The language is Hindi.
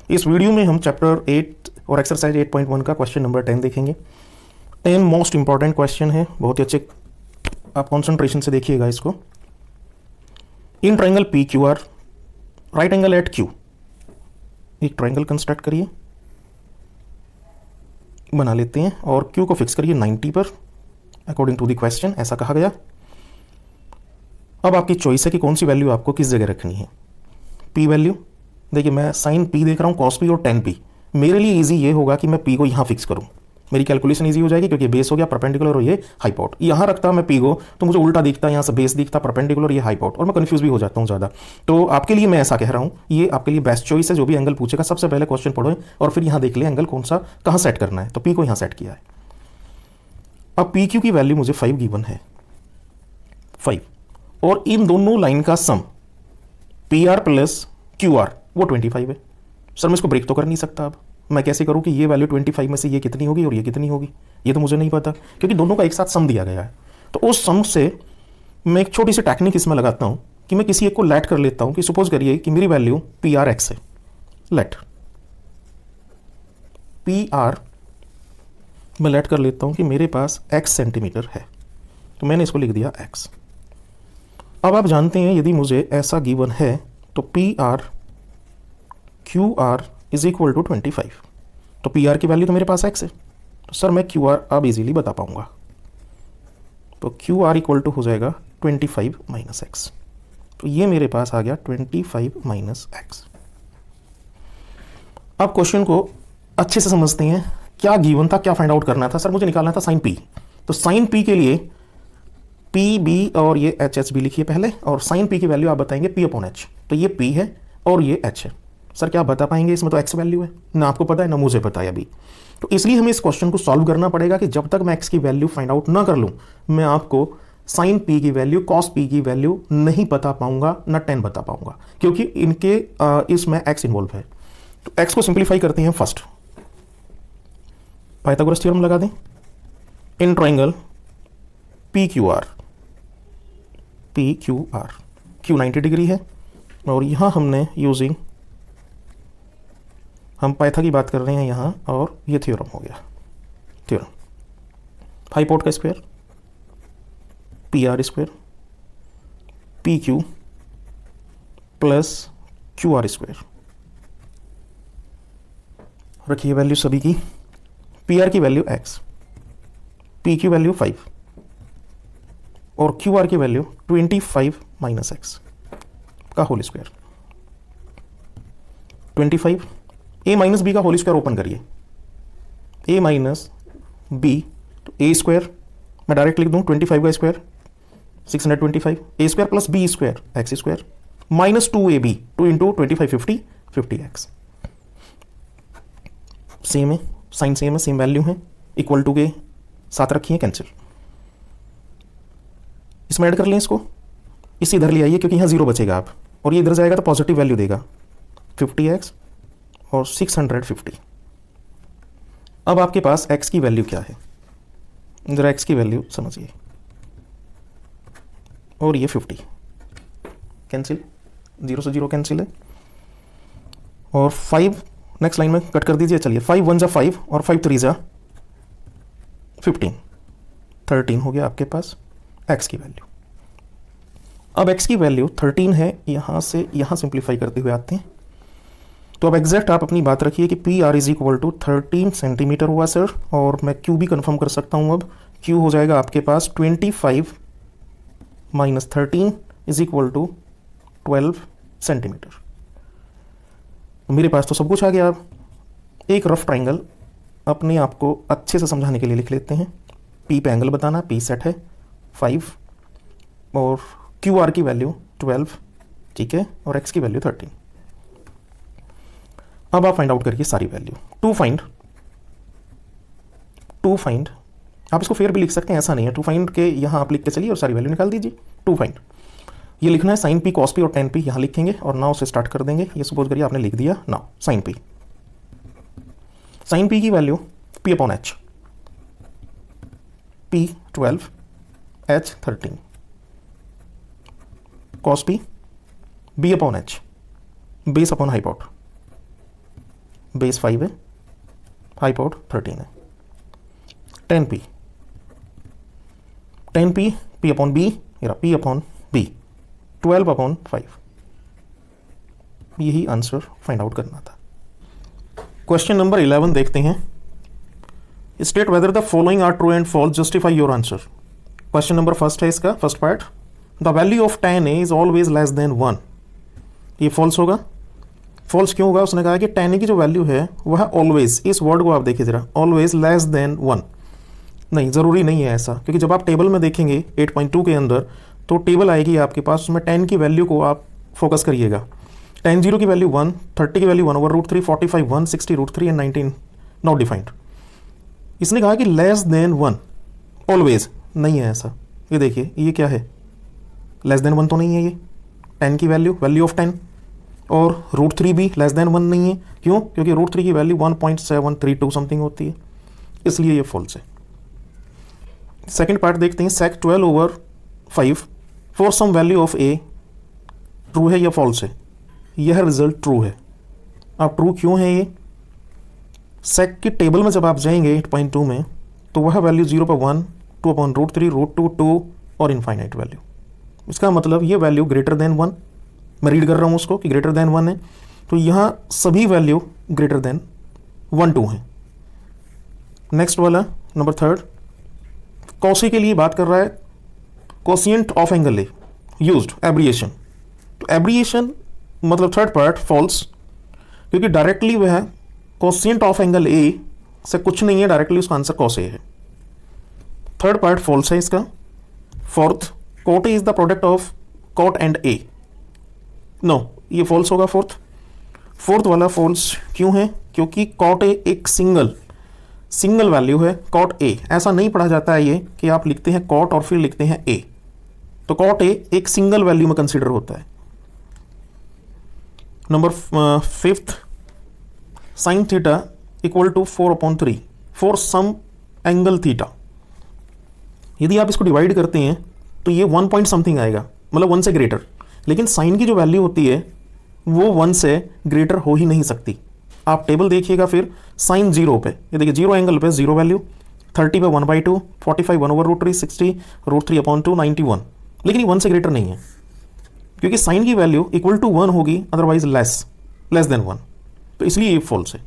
इस वीडियो में हम चैप्टर 8 और एक्सरसाइज 8.1 का क्वेश्चन नंबर 10 देखेंगे। 10 मोस्ट इंपॉर्टेंट क्वेश्चन है, बहुत ही अच्छे, आप कॉन्सेंट्रेशन से देखिएगा इसको। In triangle P Q R right angle at Q, एक ट्राइंगल कंस्ट्रक्ट करिए, बना लेते हैं और क्यू को फिक्स करिए 90 पर अकॉर्डिंग टू द क्वेश्चन, ऐसा कहा गया। अब आपकी चॉइस है कि कौन सी वैल्यू आपको किस जगह रखनी है। पी वैल्यू देखिए, मैं साइन पी देख रहा हूँ, कॉस पी और टेन पी। मेरे लिए इजी ये होगा कि मैं पी को यहाँ फिक्स करूँ, मेरी कैलकुलेशन इजी हो जाएगी, क्योंकि बेस हो गया परपेंडिकुलर और ये हाइपोट। यहाँ रखता मैं पी को तो मुझे उल्टा दिखता, यहाँ से बेस दिखता परपेंडिकुलर, ये हाइपोट, और मैं कंफ्यूज भी हो जाता हूँ ज़्यादा। तो आपके लिए मैं ऐसा कह रहा हूँ, ये आपके लिए बेस्ट चॉइस है। जो भी एंगल पूछेगा सबसे पहले क्वेश्चन पढ़ो और फिर यहाँ देख ले एंगल कौन सा कहाँ सेट करना है। तो पी को यहाँ सेट किया है। अब पी क्यू की वैल्यू मुझे 5 गिवन है, 5, और इन दोनों लाइन का sum P R plus Q R वो 25 है। सर मैं इसको ब्रेक तो कर नहीं सकता। अब मैं कैसे करूं कि ये वैल्यू 25 में से ये कितनी होगी और ये कितनी होगी, ये तो मुझे नहीं पता, क्योंकि दोनों का एक साथ सम दिया गया है। तो उस सम से मैं एक छोटी सी टेक्निक इसमें लगाता हूं कि मैं किसी एक को लेट कर लेता हूं कि सपोज करिए कि मेरी वैल्यू पी आर एक्स है। लेट पी आर मैं लेट कर लेता हूं कि मेरे पास एक्स सेंटीमीटर है, तो मैंने इसको लिख दिया एक्स। अब आप जानते हैं यदि मुझे ऐसा गिवन है तो P R Q R is equal to 25। तो पी आर की वैल्यू तो मेरे पास एक्स है, तो सर मैं क्यू आर अब इजीली बता पाऊंगा। तो क्यू आर इक्वल टू हो जाएगा 25 माइनस एक्स। तो ये मेरे पास आ गया 25 माइनस एक्स। अब क्वेश्चन को अच्छे से समझते हैं, क्या गिवन था, क्या फाइंड आउट करना था। सर मुझे निकालना था साइन पी। तो साइन पी के लिए पी बी और ये एच एच बी लिखिए पहले, और साइन पी की वैल्यू आप बताएंगे पी अपॉन एच। तो ये पी है और ये एच है। सर क्या बता पाएंगे, इसमें तो एक्स वैल्यू है, ना आपको पता है ना मुझे पता है अभी। तो इसलिए हमें इस क्वेश्चन को सॉल्व करना पड़ेगा कि जब तक मैं एक्स की वैल्यू फाइंड आउट ना कर लूँ, मैं आपको साइन पी की वैल्यू, कॉस पी की वैल्यू नहीं बता पाऊंगा, ना 10 बता पाऊंगा, क्योंकि इनके इसमें एक्स इन्वॉल्व है। तो एक्स को सिंप्लीफाई करते हैं फर्स्ट, पाइथागोरस थ्योरम लगा दें। इन triangle P Q are, P Q are, Q 90 degree है, और यहां हमने यूजिंग, हम पाइथा की बात कर रहे हैं यहाँ, और ये थ्योरम हो गया। थ्योरम हाइपोट का square P R square P Q plus Q are square. रखिए वैल्यू सभी की। पी आर की value x, P Q value 5 और क्यू आर की वैल्यू 25 माइनस एक्स का होल स्क्वायर। 25 ए माइनस बी का होल स्क्वायर ओपन करिए, ए माइनस बी, तो ए स्क्वायर मैं डायरेक्ट लिख दूं 25 का square 625, A square plus B square X square minus 2 A B, 2 into 25 50 50 X. Same है, साइन सेम है, सेम वैल्यू है, इक्वल टू के साथ रखिए, कैंसिल। इसमें ऐड कर लें इसको, इसे इधर ले आइए क्योंकि यहाँ 0 बचेगा आप, और ये इधर जाएगा तो पॉजिटिव वैल्यू देगा 50x और 650। अब आपके पास x की वैल्यू क्या है, जरा x की वैल्यू समझिए, और ये 50, कैंसिल, 0 से 0 कैंसिल है, और 5 नेक्स्ट लाइन में कट कर दीजिए। चलिए 5 1 जा 5 और 5 3 जा 15, 13 हो गया आपके पास x की वैल्यू। अब x की वैल्यू 13 है, यहाँ से यहाँ सिंप्लीफाई करते हुए आते हैं। तो अब एग्जैक्ट आप अपनी बात रखिए कि P R is equal to 13 centimetre हुआ सर, और मैं क्यू भी कंफर्म कर सकता हूँ। अब क्यू हो जाएगा आपके पास 25 minus 13 is equal to 12 centimetre. मेरे पास तो सब कुछ आ गया। अब एक रफ ट्राइंगल अपने आप को अच्छे से समझाने के लिए लिख लेते हैं। पी पे एंगल बताना, पी सेट है 5 और क्यू आर की वैल्यू 12, ठीक है, और एक्स की वैल्यू 13। अब आप फाइंड आउट करिए सारी वैल्यू। टू फाइंड आप इसको फेयर भी लिख सकते हैं, ऐसा नहीं है। टू फाइंड के यहाँ आप लिख के चलिए और सारी वैल्यू निकाल दीजिए। टू फाइंड ये लिखना है साइन पी कॉस पी और टेन पी यहाँ लिखेंगे और नाउ से स्टार्ट कर देंगे। ये सपोज करिए आपने लिख दिया नाउ साइन पी की value P upon H, P 12 H 13 cos P B upon H base upon hypot, base 5 है, हाइपोट 13 है, tan P P upon B या P अपॉन B 12 अपॉन 5। यही आंसर फाइंड आउट करना था। क्वेश्चन नंबर 11 देखते हैं। State whether the following are true and false, justify your answer. Question number first है इसका first part, the value of tan A is always less than 1। ये फॉल्स होगा। फॉल्स क्यों होगा? उसने कहा कि tan A की जो वैल्यू है वह ऑलवेज, इस वर्ड को आप देखिए जरा, ऑलवेज लेस देन 1। नहीं, ज़रूरी नहीं है ऐसा, क्योंकि जब आप टेबल में देखेंगे 8.2 के अंदर तो टेबल आएगी आपके पास, उसमें tan की वैल्यू को आप फोकस करिएगा। tan 0 की वैल्यू 1, 30 की वैल्यू 1/√3, 45 1, 60 √3 एंड 19 नॉट डिफाइंड। इसने कहा कि लेस देन 1 ऑलवेज, नहीं है ऐसा। ये देखिए ये क्या है, लेस देन 1 तो नहीं है ये tan की वैल्यू ऑफ tan, और √3 भी लेस देन 1 नहीं है। क्यों? क्योंकि √3 की वैल्यू 1.732 समथिंग होती है, इसलिए ये फॉल्स है। सेकेंड पार्ट देखते हैं, sec 12/5 for some value of A true है या फॉल्स है? यह रिजल्ट ट्रू है। अब ट्रू क्यों है ये? सेक की टेबल में जब आप जाएंगे 8.2 में तो वह वैल्यू 0 पर 1, 2 अपॉन √3, √2, 2 और इनफाइनाइट वैल्यू। इसका मतलब ये वैल्यू ग्रेटर देन 1, मैं रीड कर रहा हूँ उसको कि ग्रेटर देन 1 है, तो यहाँ सभी वैल्यू ग्रेटर देन 1 2 हैं। नेक्स्ट वाला नंबर थर्ड, कॉसी के लिए बात कर रहा है, quotient of angle A used abbreviation. तो एब्रिएशन मतलब थर्ड पार्ट फॉल्स, क्योंकि डायरेक्टली वह कोशिएंट ऑफ एंगल ए से कुछ नहीं है, डायरेक्टली उसका आंसर कॉस ए है। थर्ड पार्ट फॉल्स है इसका। Fourth, cot A is the product of cot and A, no ये फॉल्स होगा। फोर्थ वाला फॉल्स क्यों है? क्योंकि कॉट ए एक सिंगल वैल्यू है, कॉट ए ऐसा नहीं पढ़ा जाता है ये कि आप लिखते हैं कॉट और फिर लिखते हैं ए, तो कॉट ए एक सिंगल वैल्यू में कंसिडर होता है। Number fifth, sine theta equal to 4/3 for some angle theta. यदि आप इसको डिवाइड करते हैं तो ये 1 पॉइंट समथिंग आएगा, मतलब 1 से ग्रेटर, लेकिन साइन की जो वैल्यू होती है वो 1 से ग्रेटर हो ही नहीं सकती। आप टेबल देखिएगा फिर, साइन 0 पे, ये देखिए 0 एंगल पे 0 वैल्यू, 30 पे 1/2, 45 1/√3, 60 √3/2, 91, लेकिन ये 1 से ग्रेटर नहीं है, क्योंकि साइन की वैल्यू इक्वल टू 1 होगी, अदरवाइज लेस देन 1, तो इसलिए ये फॉल्स है।